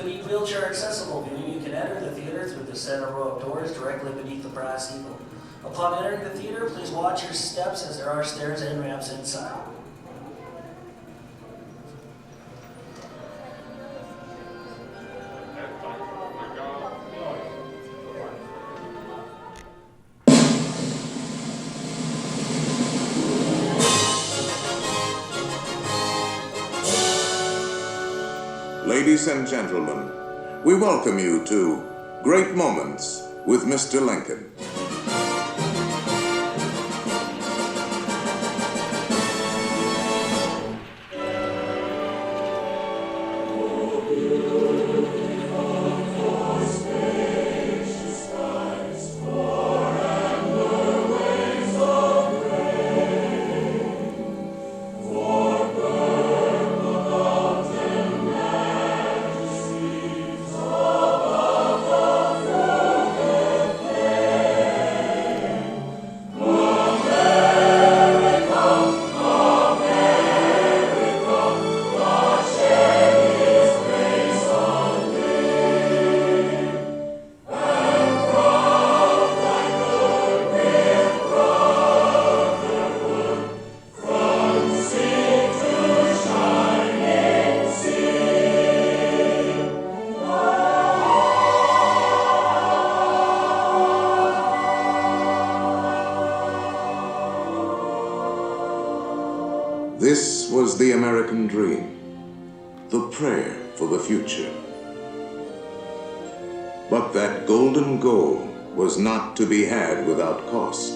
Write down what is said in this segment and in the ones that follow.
Good wheelchair accessible, meaning you can enter the theater through the center row of doors directly beneath the brass eagle. Upon entering the theater, please watch your steps as there are stairs and ramps inside. Ladies and gentlemen, we welcome you to Great Moments with Mr. Lincoln. This was the American dream, the prayer for the future. But that golden goal was not to be had without cost.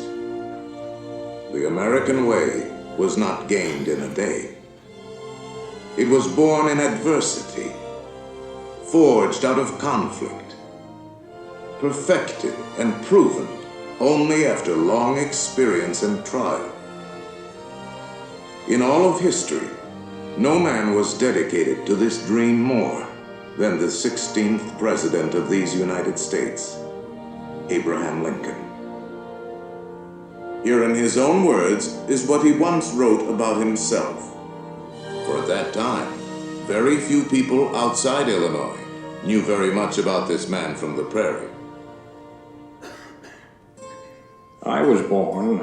The American way was not gained in a day. It was born in adversity, forged out of conflict, perfected and proven only after long experience and trial. In all of history, no man was dedicated to this dream more than the 16th President of these United States, Abraham Lincoln. Here in his own words is what he once wrote about himself. For at that time, very few people outside Illinois knew very much about this man from the prairie. I was born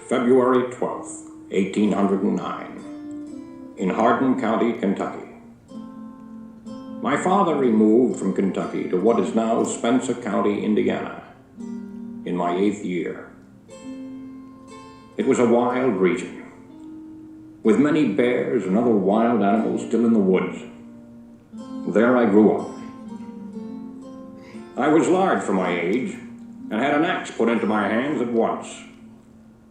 February 12th. 1809, in Hardin County, Kentucky. My father removed from Kentucky to what is now Spencer County, Indiana, in my 8th year. It was a wild region, with many bears and other wild animals still in the woods. There I grew up. I was large for my age, and had an axe put into my hands at once,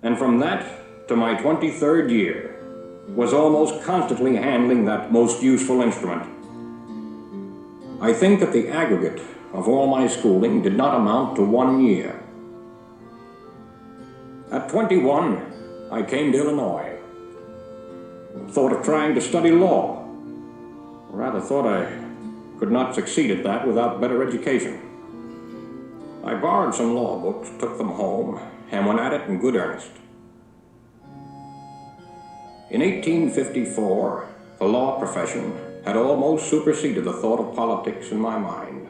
and from that to my 23rd year, was almost constantly handling that most useful instrument. I think that the aggregate of all my schooling did not amount to 1 year. At 21, I came to Illinois. Thought of trying to study law. Rather thought I could not succeed at that without better education. I borrowed some law books, took them home, and went at it in good earnest. In 1854, the law profession had almost superseded the thought of politics in my mind,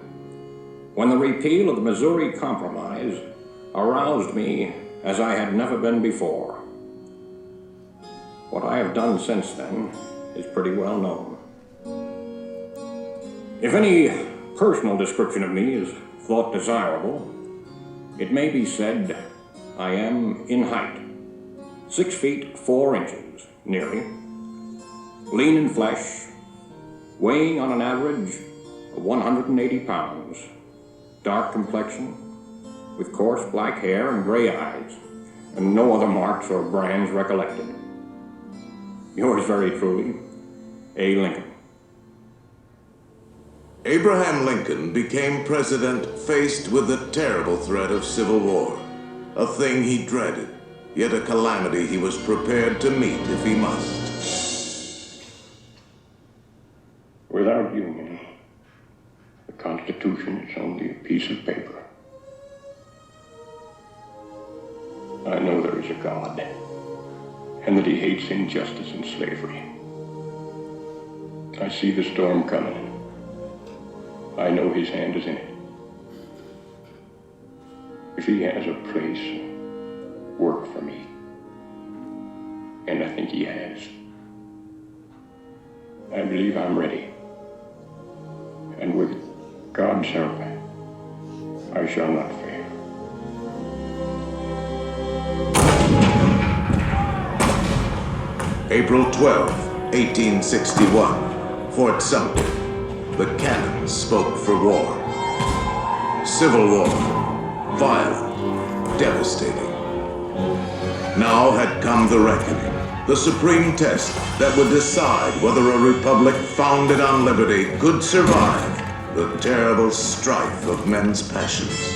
when the repeal of the Missouri Compromise aroused me as I had never been before. What I have done since then is pretty well known. If any personal description of me is thought desirable, it may be said I am in height, 6 feet 4 inches. Nearly, lean in flesh, weighing on an average of 180 pounds, dark complexion, with coarse black hair and gray eyes, and no other marks or brands recollected. Yours very truly, A. Lincoln. Abraham Lincoln became president faced with the terrible threat of civil war, a thing he dreaded, yet a calamity he was prepared to meet if he must. Without union, the Constitution is only a piece of paper. I know there is a God, and that he hates injustice and slavery. I see the storm coming, I know his hand is in it. If he has a place, work for me. And I think he has. I believe I'm ready. And with God's help, I shall not fail. April 12, 1861, Fort Sumter. The cannons spoke for war. Civil war, violent, devastating. Now had come the reckoning, the supreme test that would decide whether a republic founded on liberty could survive the terrible strife of men's passions.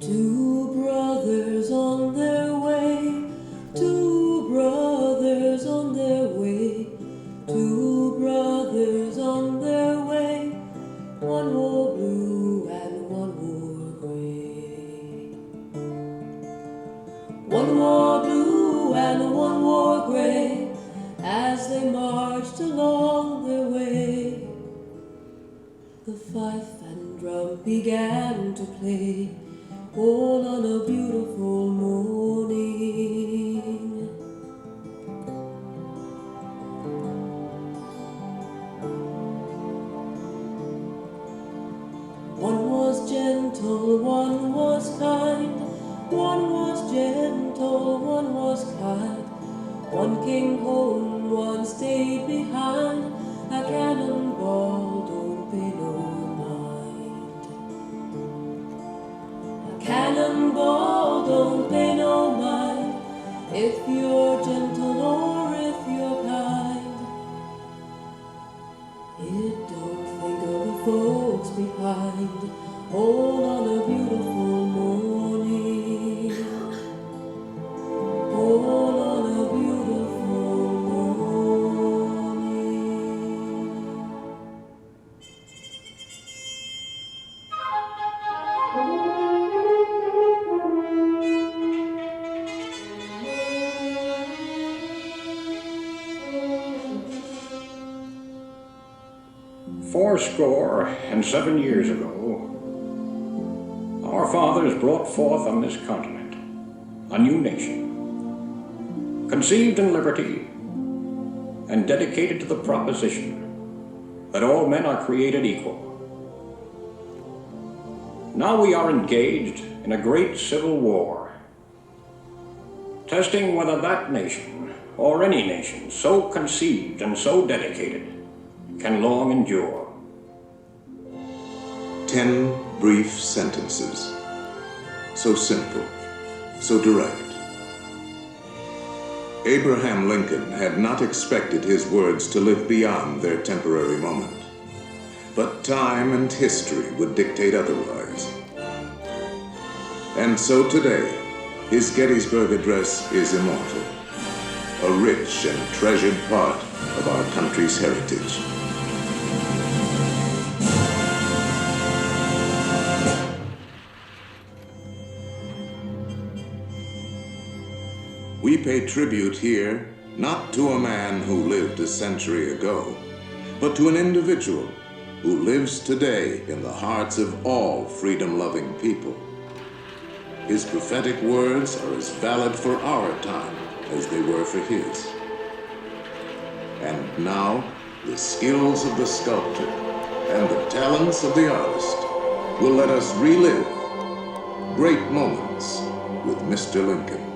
Two brothers on their way, two brothers on their way, two brothers on their way. One wore blue and one wore gray. One wore blue and one wore gray as they marched along their way. The fife and drum began to play, all on a beautiful morning. One was gentle, one was kind. One was gentle, one was kind. One came home, one stayed behind. A cannonball don't pay no mind. A cannonball don't pay no mind if you're gentle or if you're kind. It don't think of the folks behind, all on a beautiful morning, all on a beautiful morning. Fourscore and 7 years ago, our fathers brought forth on this continent a new nation, conceived in liberty and dedicated to the proposition that all men are created equal. Now we are engaged in a great civil war, testing whether that nation, or any nation so conceived and so dedicated, can long endure. 10 brief sentences. So simple, so direct. Abraham Lincoln had not expected his words to live beyond their temporary moment. But time and history would dictate otherwise. And so today, his Gettysburg Address is immortal, a rich and treasured part of our country's heritage. We pay tribute here not to a man who lived a century ago, but to an individual who lives today in the hearts of all freedom-loving people. His prophetic words are as valid for our time as they were for his. And now, the skills of the sculptor and the talents of the artist will let us relive great moments with Mr. Lincoln.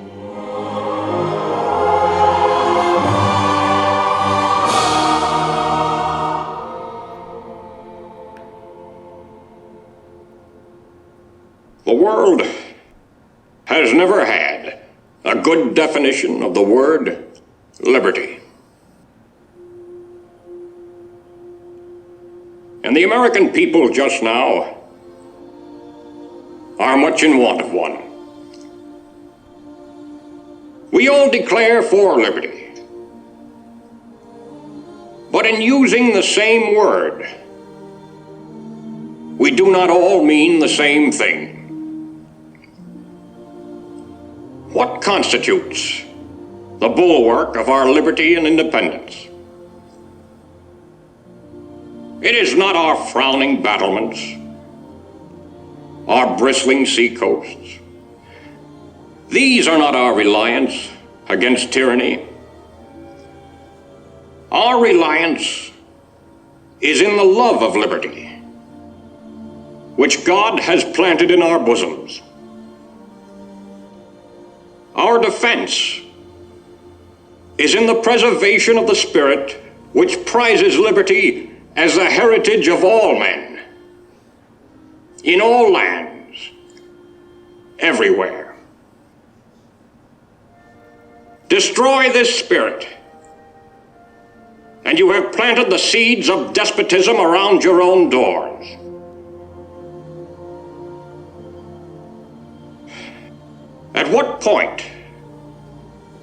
The world has never had a good definition of the word liberty. And the American people just now are much in want of one. We all declare for liberty, but in using the same word, we do not all mean the same thing. What constitutes the bulwark of our liberty and independence? It is not our frowning battlements, our bristling seacoasts. These are not our reliance against tyranny. Our reliance is in the love of liberty, which God has planted in our bosoms. Our defense is in the preservation of the spirit which prizes liberty as the heritage of all men, in all lands, everywhere. Destroy this spirit, and you have planted the seeds of despotism around your own doors. At what point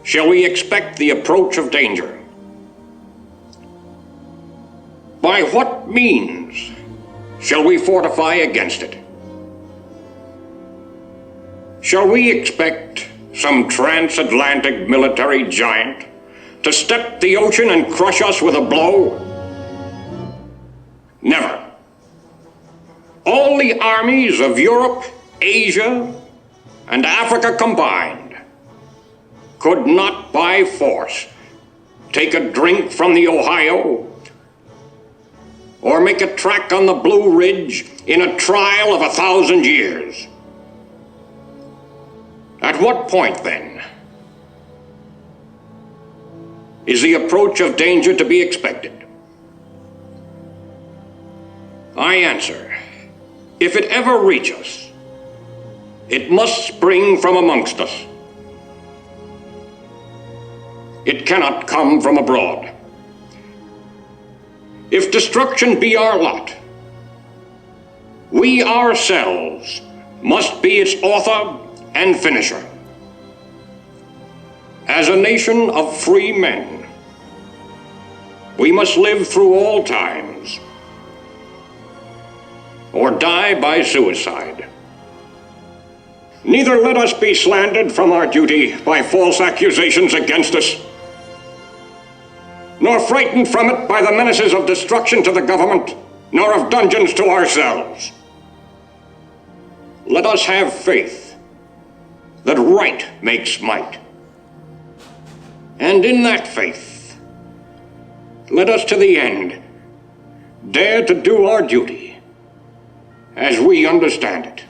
shall we expect the approach of danger? By what means shall we fortify against it? Shall we expect some transatlantic military giant to step the ocean and crush us with a blow? Never. All the armies of Europe, Asia, and Africa combined could not by force take a drink from the Ohio or make a track on the Blue Ridge in a trial of 1,000 years. At what point, then, is the approach of danger to be expected? I answer, if it ever reach us, it must spring from amongst us. It cannot come from abroad. If destruction be our lot, we ourselves must be its author and finisher. As a nation of free men, we must live through all times, or die by suicide. Neither let us be slandered from our duty by false accusations against us, nor frightened from it by the menaces of destruction to the government, nor of dungeons to ourselves. Let us have faith that right makes might. And in that faith, let us to the end dare to do our duty as we understand it.